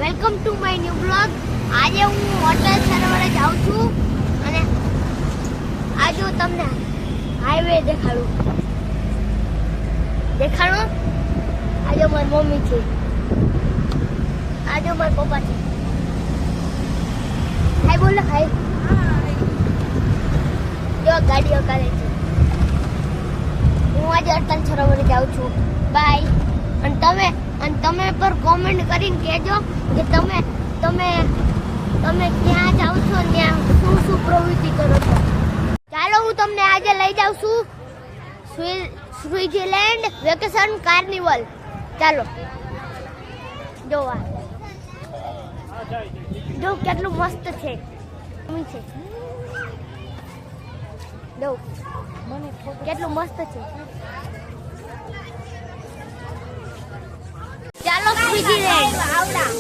Welcome to my new blog. આજે હું hotel સરોવરે જાઉં છું અને આજે હું તમને હાઈવે દેખાડું. આજે મારી મમ્મી છે, આજે મારા પપ્પા છે. હાય બોલો, હાય. જો ગાડીઓ કરે છે. હું આજે હોટલ સરોવરે જાઉં છું. બાય. અને તમે પર કોમેન્ટ કરીને કહેજો કે તમે ક્યાં જાઓ છો, ત્યાં શું પ્રવૃત્તિ કરો છો. ચાલો હું તમને આજે લઈ જાઉં છું સ્વિટ્ઝરલેન્ડ વેકેશન કાર્નિવલ. ચાલો જોવા. જો કેટલું મસ્ત છે. જો કેટલું મસ્ત છે. ચાલો સ્વિટ્ઝરલેન્ડ.